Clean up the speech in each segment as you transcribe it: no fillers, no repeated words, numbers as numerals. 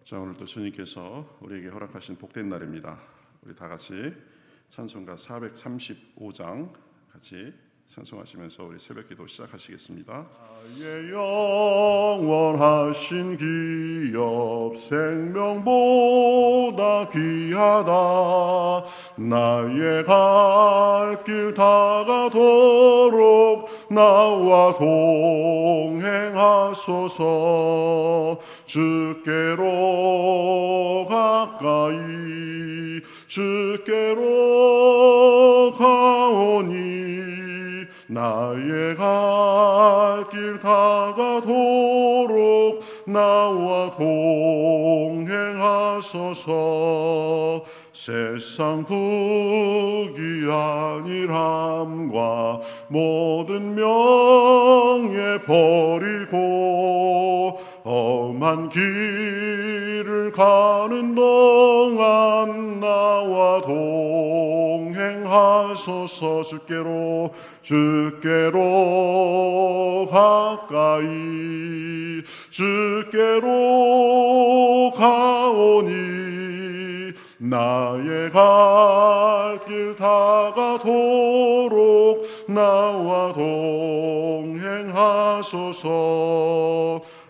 자, 오늘도 주님께서 우리에게 허락하신 복된 날입니다. 우리 다 같이 찬송가 435장 같이 찬송하시면서 우리 새벽기도 시작하시겠습니다. 나의 영원하신 기업 생명보다 귀하다. 나의 갈 길 다가도록 나와 동행하소서. 주께로 가까이 주께로 가오니 나의 갈 길 다가도록 나와 동행하소서. 세상 부귀 안일함과 모든 명예 버리고 험한 길을 가는 동안 나와 동행하소서. 주께로 가까이 주께로 가오니 나의 갈 길 다가도록 나와 동행하소서.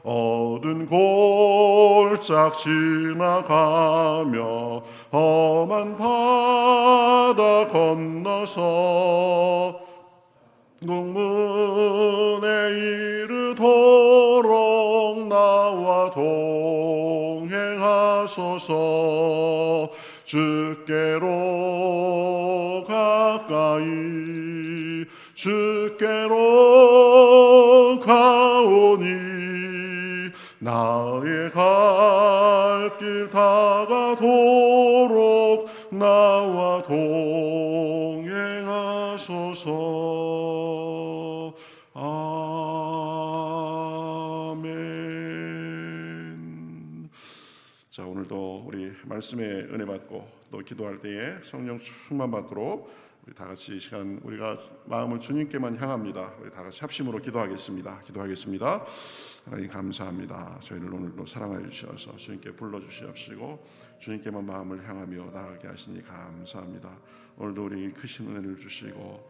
어두운 골짝 지나가며 험한 바다 건너서 동문에 이르도록 나와 동행하소서. 주께로 가까이 주께로 가오니 나의 갈 길 다가도록 나와 동행하소서. 아멘. 자, 오늘도 우리 말씀의 은혜 받고 또 기도할 때에 성령 충만 받도록 우리 다 같이 이 시간 우리가 마음을 주님께만 향합니다. 우리 다 같이 합심으로 기도하겠습니다. 하나님 감사합니다. 저희를 오늘도 사랑하여 주셔서 주님께 불러주시옵시고 주님께만 마음을 향하며 나아가게 하시니 감사합니다. 오늘도 우리 크신 은혜를 주시고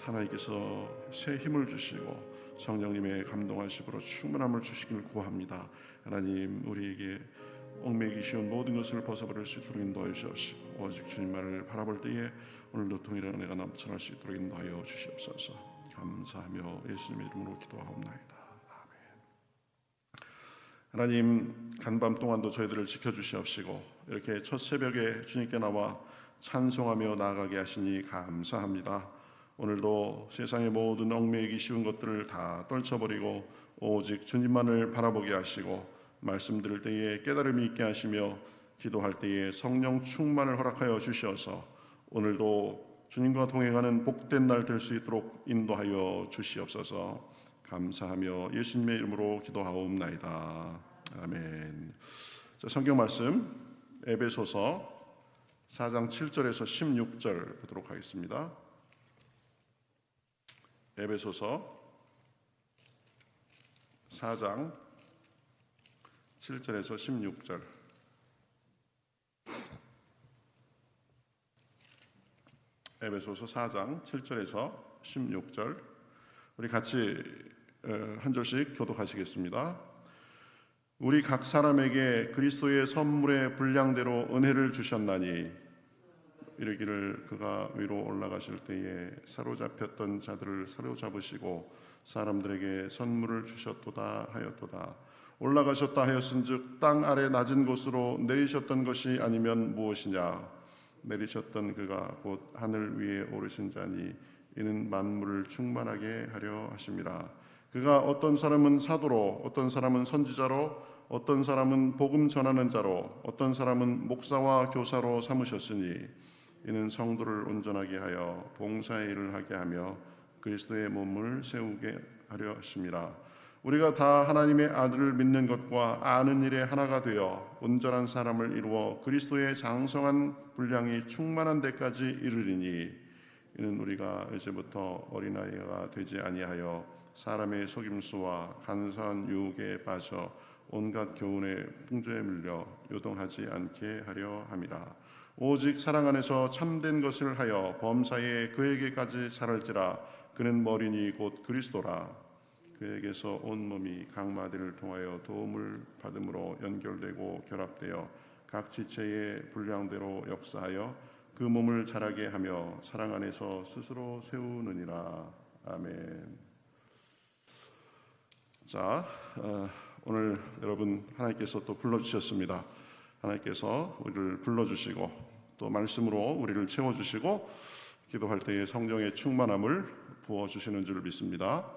하나님께서 새 힘을 주시고 성령님의 감동하심으로 충만함을 주시길 구합니다. 하나님 우리에게 얽매이기 쉬운 모든 것을 벗어버릴 수 있도록 인도하여 주시옵시고 오직 주님만을 바라볼 때에 오늘도 동일한 은혜가 넘쳐날 수 있도록 인도하여 주시옵소서. 감사하며 예수님의 이름으로 기도하옵나이다. 아멘. 하나님 간밤 동안도 저희들을 지켜주시옵시고 이렇게 첫 새벽에 주님께 나와 찬송하며 나아가게 하시니 감사합니다. 오늘도 세상의 모든 얽매이기 쉬운 것들을 다 떨쳐버리고 오직 주님만을 바라보게 하시고 말씀 들을 때에 깨달음이 있게 하시며 기도할 때에 성령 충만을 허락하여 주시어서 오늘도 주님과 동행하는 복된 날 될 수 있도록 인도하여 주시옵소서. 감사하며 예수님의 이름으로 기도하옵나이다. 아멘. 자, 성경 말씀 에베소서 4장 7절에서 16절 보도록 하겠습니다. 에베소서 4장 7절에서 16절. 에베소서 4장 7절에서 16절. 우리 같이 한 절씩 교독하시겠습니다. 우리 각 사람에게 그리스도의 선물의 분량대로 은혜를 주셨나니 이르기를 그가 위로 올라가실 때에 사로잡혔던 자들을 사로잡으시고 사람들에게 선물을 주셨도다 하였도다. 올라가셨다 하였은즉 땅 아래 낮은 곳으로 내리셨던 것이 아니면 무엇이냐. 내리셨던 그가 곧 하늘 위에 오르신 자니 이는 만물을 충만하게 하려 하심이라. 그가 어떤 사람은 사도로 어떤 사람은 선지자로 어떤 사람은 복음 전하는 자로 어떤 사람은 목사와 교사로 삼으셨으니 이는 성도를 온전하게 하여 봉사의 일을 하게 하며 그리스도의 몸을 세우게 하려 하심이라. 우리가 다 하나님의 아들을 믿는 것과 아는 일에 하나가 되어 온전한 사람을 이루어 그리스도의 장성한 분량이 충만한 데까지 이르리니 이는 우리가 이제부터 어린아이가 되지 아니하여 사람의 속임수와 간사한 유혹에 빠져 온갖 교훈의 풍조에 밀려 요동하지 않게 하려 함이라. 오직 사랑 안에서 참된 것을 하여 범사에 그에게까지 살을지라. 그는 머리니 곧 그리스도라. 그에게서 온몸이 각 마디를 통하여 도움을 받음으로 연결되고 결합되어 각 지체의 분량대로 역사하여 그 몸을 자라게 하며 사랑 안에서 스스로 세우느니라. 아멘. 자, 오늘 여러분 하나님께서 또 불러주셨습니다. 하나님께서 우리를 불러주시고 또 말씀으로 우리를 채워주시고 기도할 때에 성령의 충만함을 부어주시는 줄 믿습니다.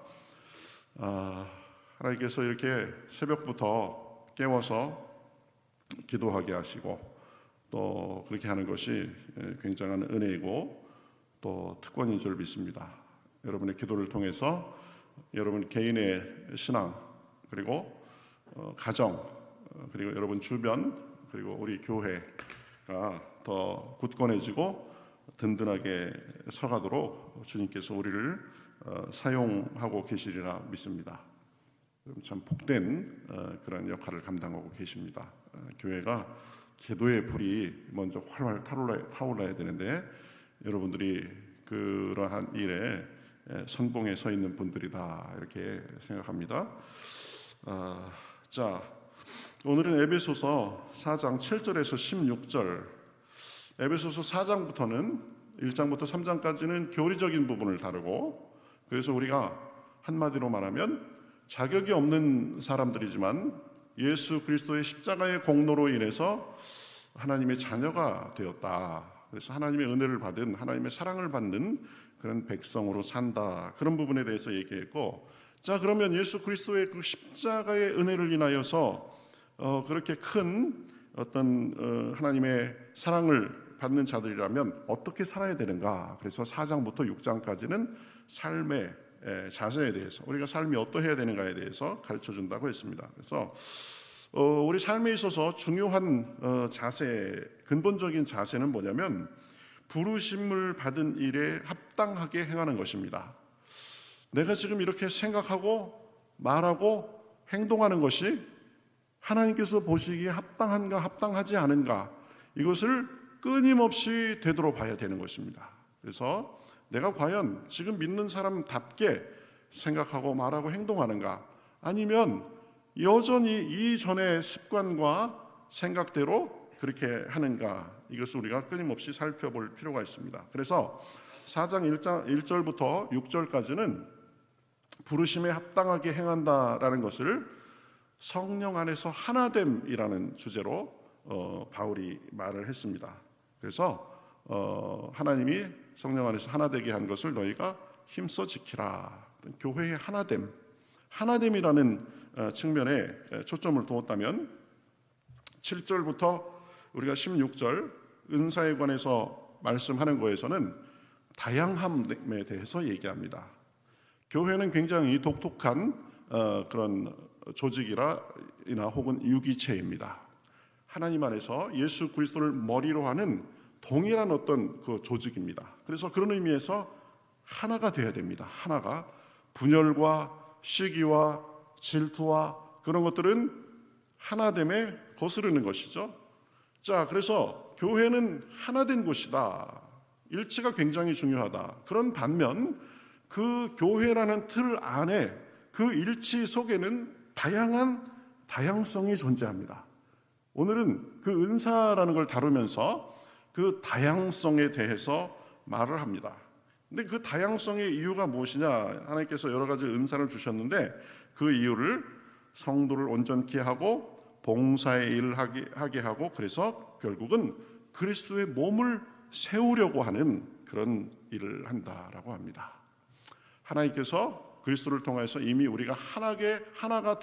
하나님께서 이렇게 새벽부터 깨워서 기도하게 하시고 또 그렇게 하는 것이 굉장한 은혜이고 또 특권인 줄 믿습니다. 여러분의 기도를 통해서 여러분 개인의 신앙 그리고 가정 그리고 여러분 주변 그리고 우리 교회가 더 굳건해지고 든든하게 서가도록 주님께서 우리를 사용하고 계시리라 믿습니다. 참 복된 그런 역할을 감당하고 계십니다. 교회가 기도의 불이 먼저 활활 타올라야 되는데 여러분들이 그러한 일에 선봉에 서 있는 분들이다 이렇게 생각합니다. 자, 오늘은 에베소서 4장 7절에서 16절. 에베소서 4장부터는 1장부터 3장까지는 교리적인 부분을 다루고, 그래서 우리가 한마디로 말하면 자격이 없는 사람들이지만 예수 그리스도의 십자가의 공로로 인해서 하나님의 자녀가 되었다. 그래서 하나님의 은혜를 받은, 하나님의 사랑을 받는 그런 백성으로 산다. 그런 부분에 대해서 얘기했고, 자, 그러면 예수 그리스도의 그 십자가의 은혜를 인하여서 그렇게 큰 어떤 하나님의 사랑을 받는 자들이라면 어떻게 살아야 되는가? 그래서 4장부터 6장까지는 삶의 자세에 대해서, 우리가 삶이 어떠해야 되는가에 대해서 가르쳐 준다고 했습니다. 그래서 우리 삶에 있어서 중요한 자세, 근본적인 자세는 뭐냐면 부르심을 받은 일에 합당하게 행하는 것입니다. 내가 지금 이렇게 생각하고 말하고 행동하는 것이 하나님께서 보시기에 합당한가 합당하지 않은가, 이것을 끊임없이 되돌아봐야 되는 것입니다. 그래서 내가 과연 지금 믿는 사람답게 생각하고 말하고 행동하는가, 아니면 여전히 이전의 습관과 생각대로 그렇게 하는가, 이것을 우리가 끊임없이 살펴볼 필요가 있습니다. 그래서 4장 1절부터 6절까지는 부르심에 합당하게 행한다라는 것을 성령 안에서 하나됨이라는 주제로 바울이 말을 했습니다. 그래서 하나님이 성령 안에서 하나되게 한 것을 너희가 힘써 지키라. 교회의 하나됨, 하나됨이라는 측면에 초점을 두었다면 7절부터 우리가 16절 은사에 관해서 말씀하는 거에서는 다양함에 대해서 얘기합니다. 교회는 굉장히 독특한 그런 조직이나 혹은 유기체입니다. 하나님 안에서 예수 그리스도를 머리로 하는 동일한 어떤 그 조직입니다. 그래서 그런 의미에서 하나가 되어야 됩니다. 하나가 분열과 시기와 질투와 그런 것들은 하나됨에 거스르는 것이죠. 자, 그래서 교회는 하나된 곳이다. 일치가 굉장히 중요하다. 그런 반면 그 교회라는 틀 안에 그 일치 속에는 다양성이 존재합니다. 오늘은 그 은사라는 걸 다루면서 그 다양성에 대해서 말을 합니다. 근데 그 다양성의 이유가 무엇이냐? 하나님께서 여러 가지 은사를 주셨는데 그 이유를 성도를 온전케 하고 봉사의 일을 하게 하고, 그래서 결국은 그리스도의 몸을 세우려고 하는 그런 일을 한다라고 합니다. 하나님께서 그리스도를 통해서 이미 우리가 하나가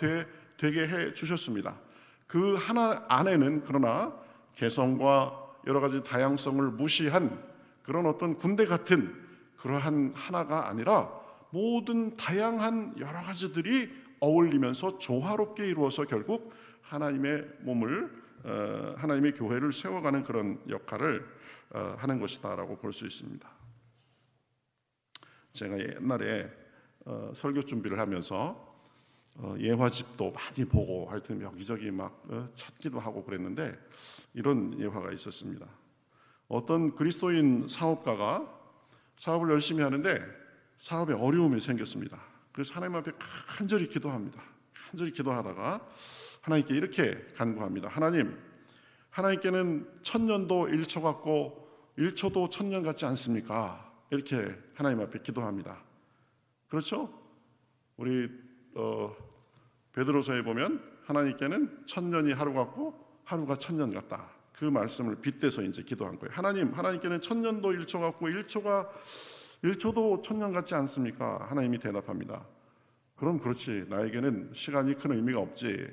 되게 해 주셨습니다. 그 하나 안에는 그러나 개성과 여러 가지 다양성을 무시한 그런 어떤 군대 같은 그러한 하나가 아니라 모든 다양한 여러 가지들이 어울리면서 조화롭게 이루어서 결국 하나님의 몸을, 하나님의 교회를 세워가는 그런 역할을 하는 것이다라고 볼 수 있습니다. 제가 옛날에 설교 준비를 하면서 예화집도 많이 보고 하여튼 여기저기 막 찾기도 하고 그랬는데 이런 예화가 있었습니다. 어떤 그리스도인 사업가가 사업을 열심히 하는데 사업에 어려움이 생겼습니다. 그래서 하나님 앞에 간절히 기도합니다. 간절히 기도하다가 하나님께 이렇게 간구합니다. 하나님, 하나님께는 천년도 1초 같고 1초도 천년 같지 않습니까? 이렇게 하나님 앞에 기도합니다. 그렇죠? 우리 베드로서에 보면 하나님께는 천년이 하루 같고 하루가 천년 같다. 그 말씀을 빗대서 이제 기도한 거예요. 하나님, 하나님께는 천년도 1초 같고 1초도 천년 같지 않습니까? 하나님이 대답합니다. 그럼 그렇지. 나에게는 시간이 큰 의미가 없지.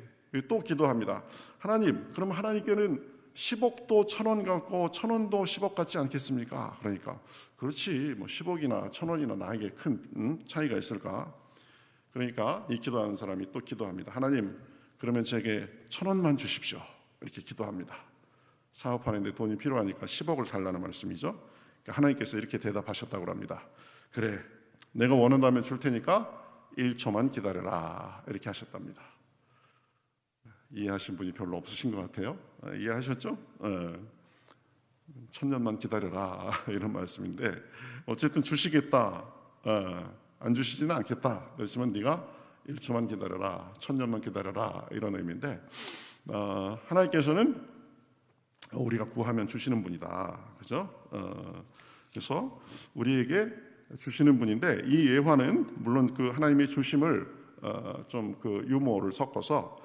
또 기도합니다. 하나님, 그럼 하나님께는 10억도 천원 같고 천원도 10억 같지 않겠습니까? 그러니까 그렇지. 뭐 10억이나 천원이나 나에게 큰 차이가 있을까? 그러니까 이 기도하는 사람이 또 기도합니다. 하나님, 그러면 제게 1,000원만 주십시오. 이렇게 기도합니다. 사업하는데 돈이 필요하니까 10억을 달라는 말씀이죠. 그러니까 하나님께서 이렇게 대답하셨다고 합니다. 그래, 내가 원한다면 줄 테니까 1초만 기다려라. 이렇게 하셨답니다. 이해하신 분이 별로 없으신 것 같아요. 이해하셨죠? 1,000년만 기다려라 이런 말씀인데 어쨌든 주시겠다. 안 주시지는 않겠다. 그렇지만 네가 1초만 기다려라, 1,000년만 기다려라 이런 의미인데 하나님께서는 우리가 구하면 주시는 분이다. 그죠? 그래서 우리에게 주시는 분인데 이 예화는 물론 그 하나님의 주심을 좀 그 유머를 섞어서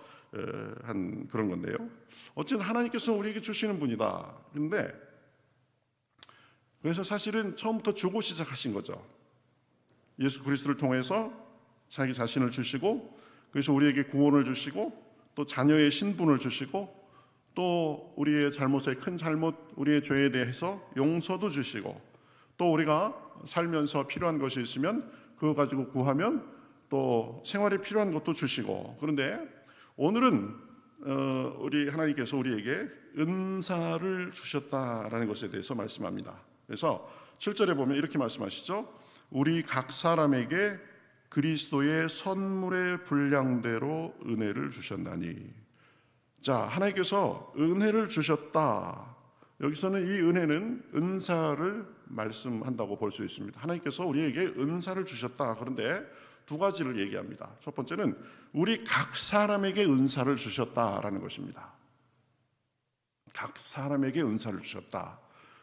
한 그런 건데요. 어쨌든 하나님께서 우리에게 주시는 분이다. 그런데 그래서 사실은 처음부터 주고 시작하신 거죠. 예수 그리스도를 통해서 자기 자신을 주시고 그래서 우리에게 구원을 주시고 또 자녀의 신분을 주시고 또 우리의 잘못에 큰 잘못, 우리의 죄에 대해서 용서도 주시고 또 우리가 살면서 필요한 것이 있으면 그거 가지고 구하면 또 생활에 필요한 것도 주시고 그런데 오늘은 우리 하나님께서 우리에게 은사를 주셨다라는 것에 대해서 말씀합니다. 그래서 7절에 보면 이렇게 말씀하시죠. 우리 각 사람에게 그리스도의 선물의 분량대로 은혜를 주셨나니. 자, 하나님께서 은혜를 주셨다. 여기서는 이 은혜는 은사를 말씀한다고 볼 수 있습니다. 하나님께서 우리에게 은사를 주셨다. 그런데 두 가지를 얘기합니다. 첫 번째는 우리 각 사람에게 은사를 주셨다라는 것입니다. 각 사람에게 은사를 주셨다.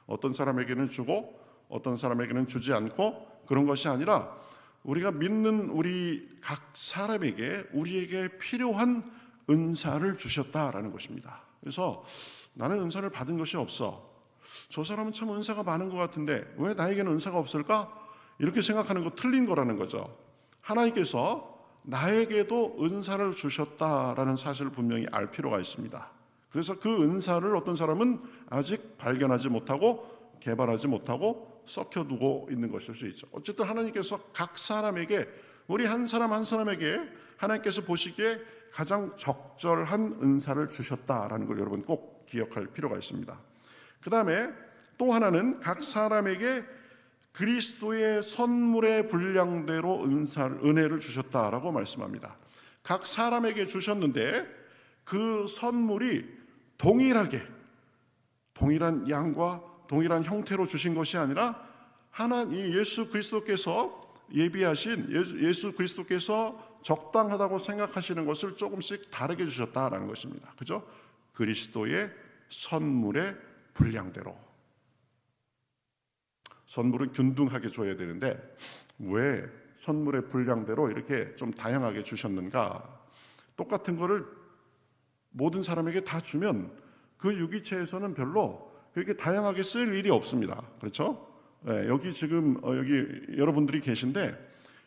어떤 사람에게는 주고 어떤 사람에게는 주지 않고 그런 것이 아니라 우리가 믿는 우리 각 사람에게 우리에게 필요한 은사를 주셨다라는 것입니다. 그래서 나는 은사를 받은 것이 없어. 저 사람은 참 은사가 많은 것 같은데 왜 나에게는 은사가 없을까? 이렇게 생각하는 거 틀린 거라는 거죠. 하나님께서 나에게도 은사를 주셨다라는 사실을 분명히 알 필요가 있습니다. 그래서 그 은사를 어떤 사람은 아직 발견하지 못하고 개발하지 못하고 썩혀두고 있는 것일 수 있죠. 어쨌든 하나님께서 각 사람에게 우리 한 사람 한 사람에게 하나님께서 보시기에 가장 적절한 은사를 주셨다라는 걸 여러분 꼭 기억할 필요가 있습니다. 그 다음에 또 하나는 각 사람에게 그리스도의 선물의 분량대로 은혜를 주셨다라고 말씀합니다. 각 사람에게 주셨는데 그 선물이 동일하게 동일한 양과 동일한 형태로 주신 것이 아니라 하나님 예수 그리스도께서 예비하신 예수 그리스도께서 적당하다고 생각하시는 것을 조금씩 다르게 주셨다라는 것입니다. 그죠? 그리스도의 선물의 분량대로. 선물은 균등하게 줘야 되는데 왜 선물의 분량대로 이렇게 좀 다양하게 주셨는가? 똑같은 거를 모든 사람에게 다 주면 그 유기체에서는 별로 그렇게 다양하게 쓸 일이 없습니다. 그렇죠? 네, 여기 지금 여기 여러분들이 계신데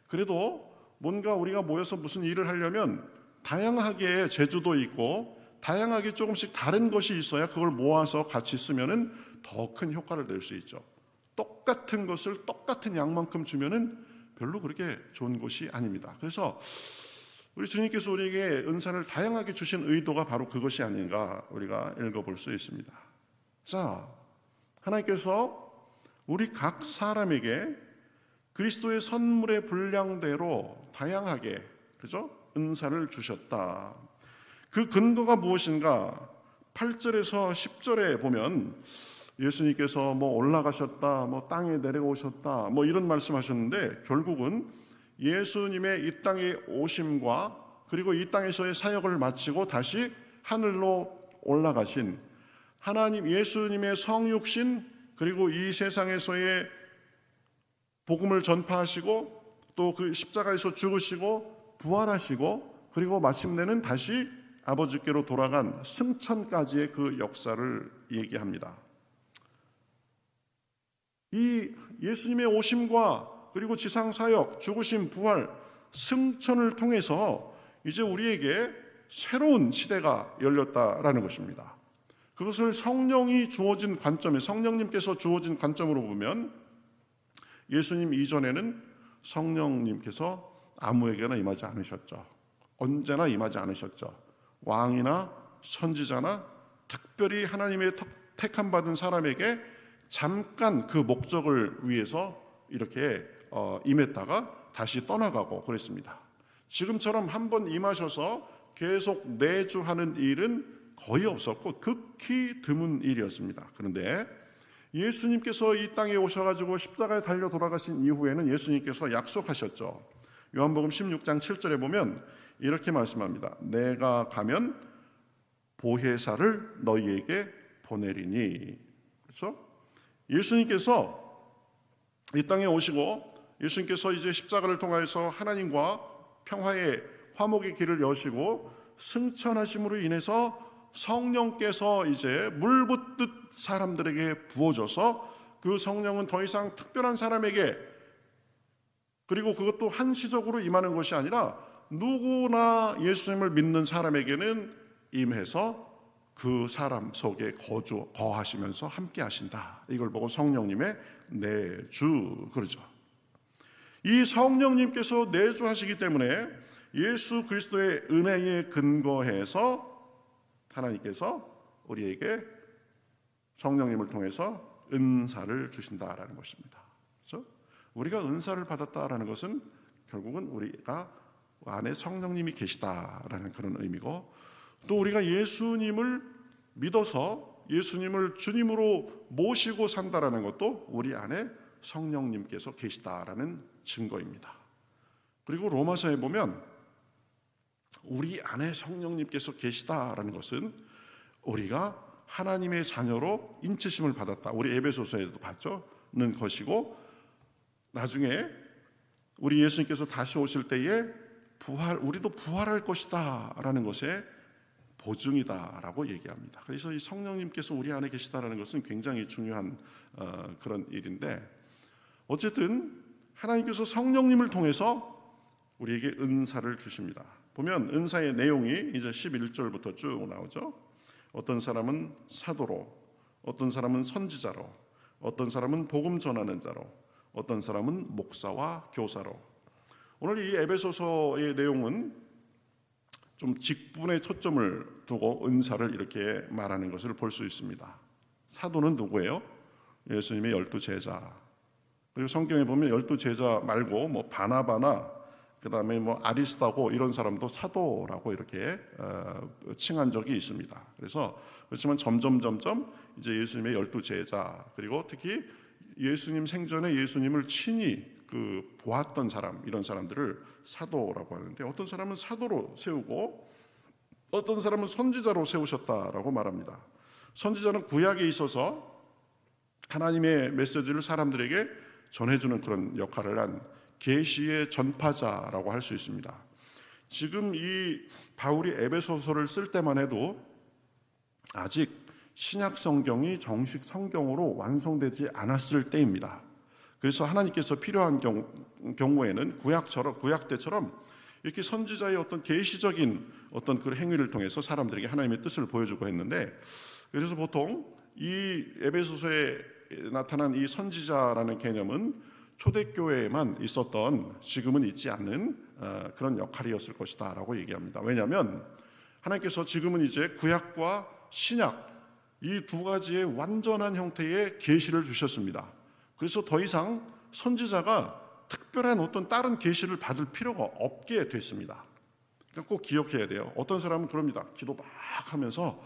그래도 뭔가 우리가 모여서 무슨 일을 하려면 다양하게 재주도 있고 다양하게 조금씩 다른 것이 있어야 그걸 모아서 같이 쓰면은 더 큰 효과를 낼 수 있죠. 똑같은 것을 똑같은 양만큼 주면은 별로 그렇게 좋은 것이 아닙니다. 그래서 우리 주님께서 우리에게 은사를 다양하게 주신 의도가 바로 그것이 아닌가 우리가 읽어볼 수 있습니다. 자, 하나님께서 우리 각 사람에게 그리스도의 선물의 분량대로 다양하게, 그죠? 은사를 주셨다. 그 근거가 무엇인가? 8절에서 10절에 보면 예수님께서 뭐 올라가셨다, 뭐 땅에 내려오셨다, 뭐 이런 말씀하셨는데 결국은 예수님의 이 땅에 오심과 그리고 이 땅에서의 사역을 마치고 다시 하늘로 올라가신 하나님 예수님의 성육신, 그리고 이 세상에서의 복음을 전파하시고 또 그 십자가에서 죽으시고 부활하시고 그리고 마침내는 다시 아버지께로 돌아간 승천까지의 그 역사를 얘기합니다. 이 예수님의 오심과 그리고 지상 사역, 죽으심, 부활, 승천을 통해서 이제 우리에게 새로운 시대가 열렸다라는 것입니다. 그것을 성령이 주어진 관점에, 성령님께서 주어진 관점으로 보면 예수님 이전에는 성령님께서 아무에게나 임하지 않으셨죠. 언제나 임하지 않으셨죠. 왕이나 선지자나 특별히 하나님의 택함 받은 사람에게 잠깐 그 목적을 위해서 이렇게 임했다가 다시 떠나가고 그랬습니다. 지금처럼 한번 임하셔서 계속 내주하는 일은 거의 없었고 극히 드문 일이었습니다. 그런데 예수님께서 이 땅에 오셔가지고 십자가에 달려 돌아가신 이후에는 예수님께서 약속하셨죠. 요한복음 16장 7절에 보면 이렇게 말씀합니다. 내가 가면 보혜사를 너희에게 보내리니. 그렇죠? 예수님께서 이 땅에 오시고 예수님께서 이제 십자가를 통하여서 하나님과 평화의 화목의 길을 여시고 승천하심으로 인해서 성령께서 이제 물 붓듯 사람들에게 부어져서 그 성령은 더 이상 특별한 사람에게, 그리고 그것도 한시적으로 임하는 것이 아니라 누구나 예수님을 믿는 사람에게는 임해서 그 사람 속에 거하시면서 함께 하신다. 이걸 보고 성령님의 내주 그러죠. 이 성령님께서 내주하시기 때문에 예수 그리스도의 은혜에 근거해서 하나님께서 우리에게 성령님을 통해서 은사를 주신다라는 것입니다. 그렇죠? 우리가 은사를 받았다라는 것은 결국은 우리가 안에 성령님이 계시다라는 그런 의미고, 또 우리가 예수님을 믿어서 예수님을 주님으로 모시고 산다라는 것도 우리 안에 성령님께서 계시다라는 증거입니다. 그리고 로마서에 보면 우리 안에 성령님께서 계시다라는 것은 우리가 하나님의 자녀로 인치심을 받았다. 우리 에베소서에도 봤죠?는 것이고, 나중에 우리 예수님께서 다시 오실 때에 우리도 부활할 것이다라는 것의 보증이다라고 얘기합니다. 그래서 이 성령님께서 우리 안에 계시다라는 것은 굉장히 중요한 그런 일인데, 어쨌든 하나님께서 성령님을 통해서 우리에게 은사를 주십니다. 보면 은사의 내용이 이제 11절부터 쭉 나오죠. 어떤 사람은 사도로, 어떤 사람은 선지자로, 어떤 사람은 복음 전하는 자로, 어떤 사람은 목사와 교사로. 오늘 이 에베소서의 내용은 좀 직분에 초점을 두고 은사를 이렇게 말하는 것을 볼 수 있습니다. 사도는 누구예요? 예수님의 12제자. 그리고 성경에 보면 12제자 말고 뭐 바나바나 그 다음에 뭐 아리스다고 이런 사람도 사도라고 이렇게 칭한 적이 있습니다. 그래서 그렇지만 점점 이제 예수님의 12제자, 그리고 특히 예수님 생전에 예수님을 친히 보았던 사람, 이런 사람들을 사도라고 하는데, 어떤 사람은 사도로 세우고 어떤 사람은 선지자로 세우셨다라고 말합니다. 선지자는 구약에 있어서 하나님의 메시지를 사람들에게 전해주는 그런 역할을 한 계시의 전파자라고 할 수 있습니다. 지금 이 바울이 에베소서를 쓸 때만 해도 아직 신약 성경이 정식 성경으로 완성되지 않았을 때입니다. 그래서 하나님께서 필요한 경우에는 구약 때처럼 이렇게 선지자의 어떤 계시적인 어떤 그 행위를 통해서 사람들에게 하나님의 뜻을 보여주고 했는데, 그래서 보통 이 에베소서에 나타난 이 선지자라는 개념은 초대교회에만 있었던, 지금은 있지 않는 그런 역할이었을 것이다 라고 얘기합니다. 왜냐하면 하나님께서 지금은 이제 구약과 신약 이 두 가지의 완전한 형태의 계시를 주셨습니다. 그래서 더 이상 선지자가 특별한 어떤 다른 계시를 받을 필요가 없게 됐습니다. 그러니까 꼭 기억해야 돼요. 어떤 사람은 그럽니다. 기도 막 하면서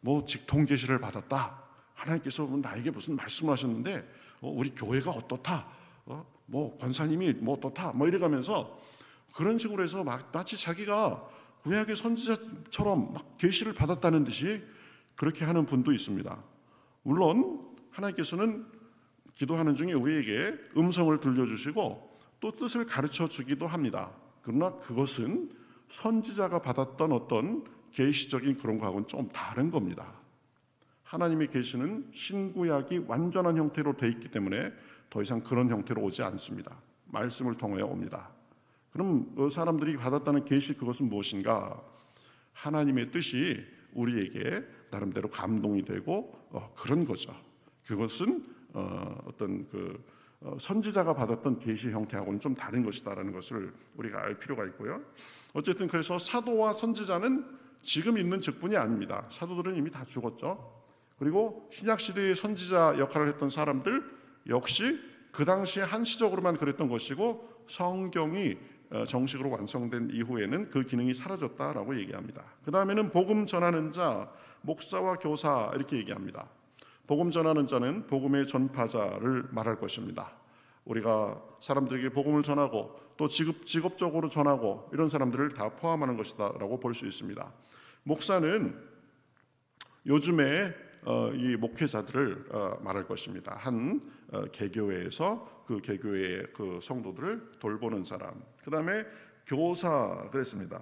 뭐 직통 계시를 받았다. 하나님께서 나에게 무슨 말씀을 하셨는데 우리 교회가 어떻다. 뭐 권사님이 뭐 어떻다. 뭐 이래가면서 그런 식으로 해서 마치 자기가 구약의 선지자처럼 막 계시를 받았다는 듯이 그렇게 하는 분도 있습니다. 물론 하나님께서는 기도하는 중에 우리에게 음성을 들려주시고 또 뜻을 가르쳐 주기도 합니다. 그러나 그것은 선지자가 받았던 어떤 계시적인 그런 거하고는 좀 다른 겁니다. 하나님의 계시는 신구약이 완전한 형태로 돼 있기 때문에 더 이상 그런 형태로 오지 않습니다. 말씀을 통하여 옵니다. 그럼 사람들이 받았다는 계시 그것은 무엇인가? 하나님의 뜻이 우리에게 나름대로 감동이 되고 그런 거죠. 그것은 어떤 선지자가 받았던 계시 형태하고는 좀 다른 것이다라는 것을 우리가 알 필요가 있고요. 어쨌든 그래서 사도와 선지자는 지금 있는 직분이 아닙니다. 사도들은 이미 다 죽었죠. 그리고 신약 시대의 선지자 역할을 했던 사람들 역시 그 당시에 한시적으로만 그랬던 것이고 성경이 정식으로 완성된 이후에는 그 기능이 사라졌다라고 얘기합니다. 그 다음에는 복음 전하는 자, 목사와 교사 이렇게 얘기합니다. 복음 전하는 자는 복음의 전파자를 말할 것입니다. 우리가 사람들에게 복음을 전하고 또 직업적으로 전하고 이런 사람들을 다 포함하는 것이다라고 볼 수 있습니다. 목사는 요즘에 이 목회자들을 말할 것입니다. 한 개교회에서 그 개교회의 그 성도들을 돌보는 사람. 그 다음에 교사 그랬습니다.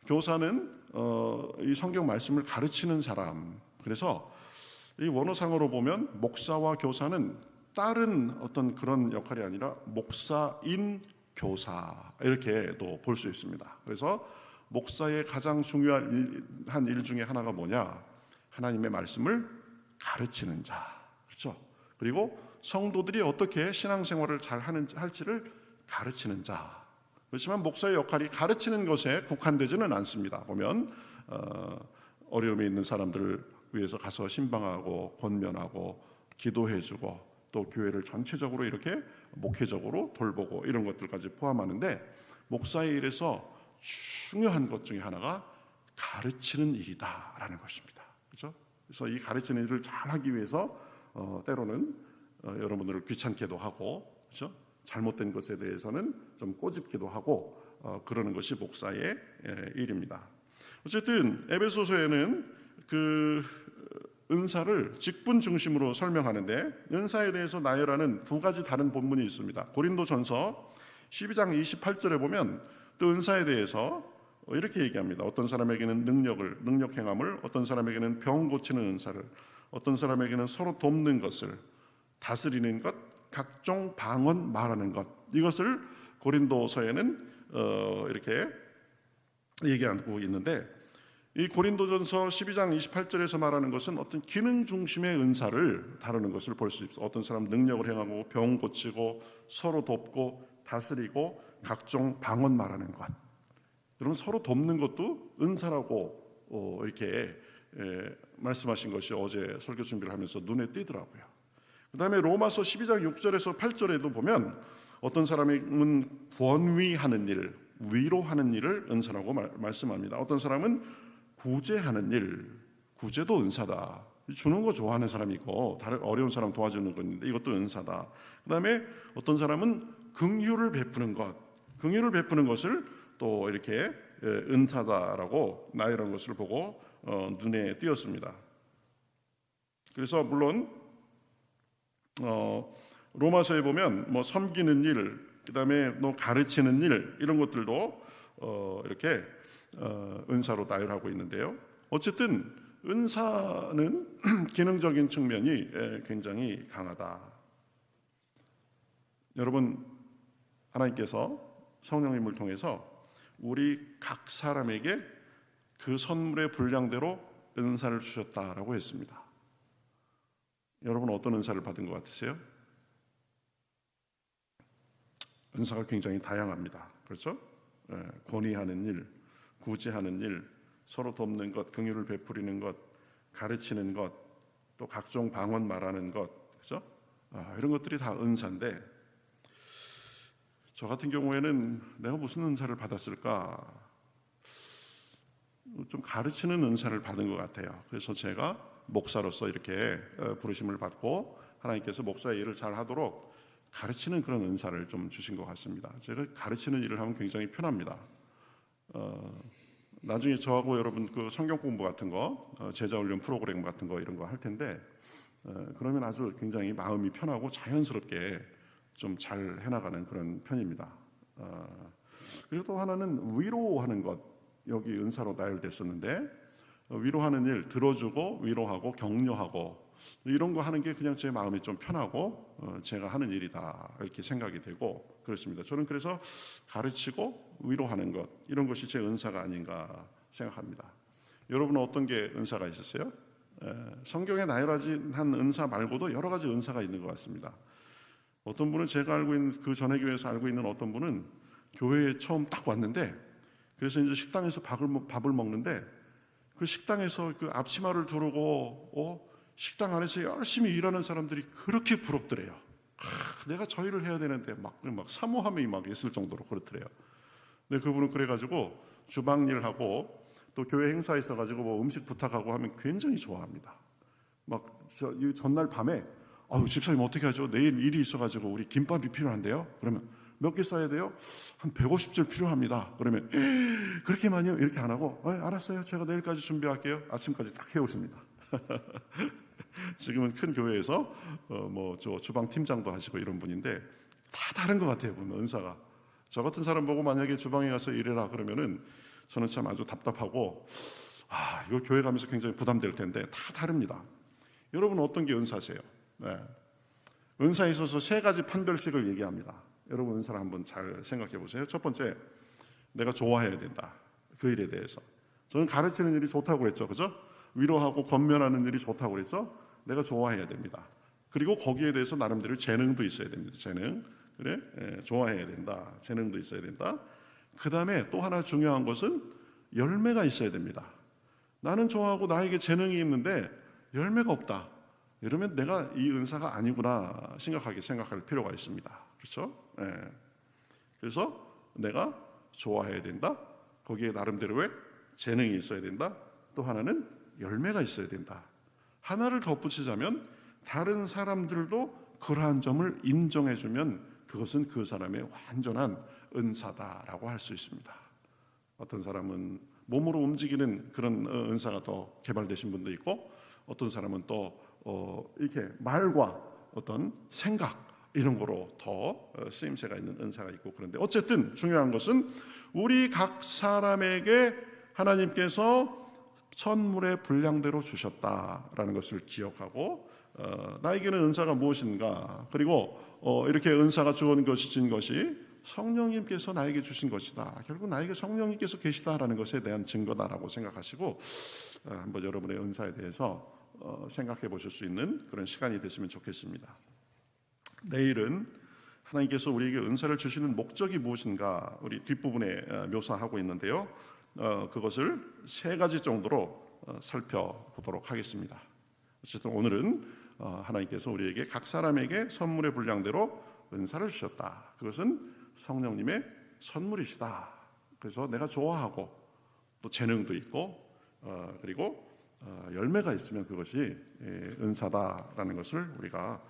교사는 이 성경 말씀을 가르치는 사람. 그래서 이 원어상으로 보면 목사와 교사는 다른 어떤 그런 역할이 아니라 목사인 교사 이렇게도 볼 수 있습니다. 그래서 목사의 가장 중요한 일 중에 하나가 뭐냐? 하나님의 말씀을 가르치는 자. 그렇죠? 그리고 성도들이 어떻게 신앙생활을 잘 할지를 가르치는 자. 그렇지만 목사의 역할이 가르치는 것에 국한되지는 않습니다. 보면 어려움에 있는 사람들을 위해서 가서 신방하고 권면하고 기도해주고 또 교회를 전체적으로 이렇게 목회적으로 돌보고 이런 것들까지 포함하는데 목사의 일에서 중요한 것 중에 하나가 가르치는 일이다라는 것입니다. 그렇죠? 그래서 이 가르치는 일을 잘 하기 위해서 때로는 여러분들을 귀찮게도 하고 그렇죠? 잘못된 것에 대해서는 좀 꼬집기도 하고 그러는 것이 목사의 일입니다. 어쨌든 에베소서에는 그 은사를 직분 중심으로 설명하는데 은사에 대해서 나열하는 두 가지 다른 본문이 있습니다. 고린도전서 12장 28절에 보면 또 은사에 대해서 이렇게 얘기합니다. 어떤 사람에게는 능력 행함을, 어떤 사람에게는 병 고치는 은사를, 어떤 사람에게는 서로 돕는 것을, 다스리는 것, 각종 방언 말하는 것. 이것을 고린도서에는 이렇게 얘기하고 있는데 이 고린도전서 12장 28절에서 말하는 것은 어떤 기능 중심의 은사를 다루는 것을 볼 수 있어요. 어떤 사람 능력을 행하고 병 고치고 서로 돕고 다스리고 각종 방언 말하는 것. 여러분 서로 돕는 것도 은사라고 이렇게 말씀하신 것이 어제 설교 준비를 하면서 눈에 띄더라고요. 그 다음에 로마서 12장 6절에서 8절에도 보면 어떤 사람은 권위하는 일, 위로하는 일을 은사라고 말씀합니다. 어떤 사람은 구제하는 일, 구제도 은사다. 주는 거 좋아하는 사람이 있고 다른 어려운 사람 도와주는 건데 이것도 은사다. 그 다음에 어떤 사람은 긍휼을 베푸는 것, 긍휼을 베푸는 것을 또 이렇게 은사다라고 나열한 것을 보고 눈에 띄었습니다. 그래서 물론 로마서에 보면 뭐 섬기는 일, 그 다음에 뭐 가르치는 일 이런 것들도 이렇게 은사로 나열하고 있는데요. 어쨌든 은사는 기능적인 측면이 굉장히 강하다. 여러분 하나님께서 성령님을 통해서 우리 각 사람에게 그 선물의 분량대로 은사를 주셨다라고 했습니다. 여러분 어떤 은사를 받은 것 같으세요? 은사가 굉장히 다양합니다. 그렇죠? 권위하는 일, 구제하는 일, 서로 돕는 것, 긍휼을 베푸리는 것, 가르치는 것, 또 각종 방언 말하는 것, 그렇죠? 이런 것들이 다 은사인데 저 같은 경우에는 내가 무슨 은사를 받았을까? 좀 가르치는 은사를 받은 것 같아요. 그래서 제가 목사로서 이렇게 부르심을 받고 하나님께서 목사의 일을 잘 하도록 가르치는 그런 은사를 좀 주신 것 같습니다. 제가 가르치는 일을 하면 굉장히 편합니다. 나중에 저하고 여러분 그 성경 공부 같은 거, 제자 훈련 프로그램 같은 거 이런 거 할 텐데 그러면 아주 굉장히 마음이 편하고 자연스럽게 좀 잘 해나가는 그런 편입니다. 그리고 또 하나는 위로하는 것, 여기 은사로 나열됐었는데 위로하는 일, 들어주고 위로하고 격려하고 이런 거 하는 게 그냥 제 마음이 좀 편하고 제가 하는 일이다 이렇게 생각이 되고 그렇습니다. 저는 그래서 가르치고 위로하는 것, 이런 것이 제 은사가 아닌가 생각합니다. 여러분은 어떤 게 은사가 있으세요? 성경에 나열하진 은사 말고도 여러 가지 은사가 있는 것 같습니다. 어떤 분은 제가 알고 있는 그 전에 교회에서 알고 있는 어떤 분은 교회에 처음 딱 왔는데 그래서 이제 식당에서 밥을 먹는데 그 식당에서 그 앞치마를 두르고 식당 안에서 열심히 일하는 사람들이 그렇게 부럽더래요. 내가 저 일을 해야 되는데 막 사모함이 막 있을 정도로 그렇더래요. 근데 그분은 그래가지고 주방 일하고 또 교회 행사 있어가지고 뭐 음식 부탁하고 하면 굉장히 좋아합니다. 막 전날 밤에 집사님 어떻게 하죠? 내일 일이 있어가지고 우리 김밥이 필요한데요. 그러면 몇 개 써야 돼요? 한 150줄 필요합니다. 그러면 그렇게 많이요? 이렇게 안 하고 알았어요. 제가 내일까지 준비할게요. 아침까지 딱 해오십니다. 지금은 큰 교회에서 저 주방 팀장도 하시고 이런 분인데 다 다른 것 같아요. 보면 은사가. 저 같은 사람 보고 만약에 주방에 가서 일해라 그러면은 저는 참 아주 답답하고 이거 교회 가면서 굉장히 부담될 텐데 다 다릅니다. 여러분은 어떤 게 은사세요? 네. 은사에 있어서 세 가지 판별식을 얘기합니다. 여러분 은사를 한번 잘 생각해 보세요. 첫 번째, 내가 좋아해야 된다. 그 일에 대해서. 저는 가르치는 일이 좋다고 그랬죠. 그죠? 위로하고 권면하는 일이 좋다고 그랬죠. 내가 좋아해야 됩니다. 그리고 거기에 대해서 나름대로 재능도 있어야 됩니다. 재능. 그래? 좋아해야 된다. 재능도 있어야 된다. 그 다음에 또 하나 중요한 것은 열매가 있어야 됩니다. 나는 좋아하고 나에게 재능이 있는데 열매가 없다. 이러면 내가 이 은사가 아니구나 생각할 필요가 있습니다. 그렇죠? 그래서 내가 좋아해야 된다. 거기에 나름대로의 재능이 있어야 된다. 또 하나는 열매가 있어야 된다. 하나를 덧붙이자면 다른 사람들도 그러한 점을 인정해주면 그것은 그 사람의 완전한 은사다라고 할 수 있습니다. 어떤 사람은 몸으로 움직이는 그런 은사가 더 개발되신 분도 있고 어떤 사람은 또 이렇게 말과 어떤 생각 이런 거로 더 쓰임새가 있는 은사가 있고 그런데 어쨌든 중요한 것은 우리 각 사람에게 하나님께서 선물의 분량대로 주셨다라는 것을 기억하고 나에게는 은사가 무엇인가 그리고 이렇게 은사가 주어진 것이 성령님께서 나에게 주신 것이다. 결국 나에게 성령님께서 계시다라는 것에 대한 증거다라고 생각하시고 한번 여러분의 은사에 대해서 생각해 보실 수 있는 그런 시간이 됐으면 좋겠습니다. 내일은 하나님께서 우리에게 은사를 주시는 목적이 무엇인가 우리 뒷부분에 묘사하고 있는데요. 그것을 세 가지 정도로 살펴보도록 하겠습니다. 어쨌든 오늘은 하나님께서 우리에게 각 사람에게 선물의 분량대로 은사를 주셨다. 그것은 성령님의 선물이시다. 그래서 내가 좋아하고 또 재능도 있고 그리고 열매가 있으면 그것이 은사다라는 것을 우리가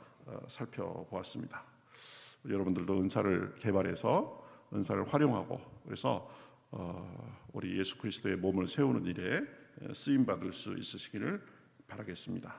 살펴보았습니다. 여러분들도 은사를 개발해서 은사를 활용하고 그래서 우리 예수 그리스도의 몸을 세우는 일에 쓰임 받을 수 있으시기를 바라겠습니다.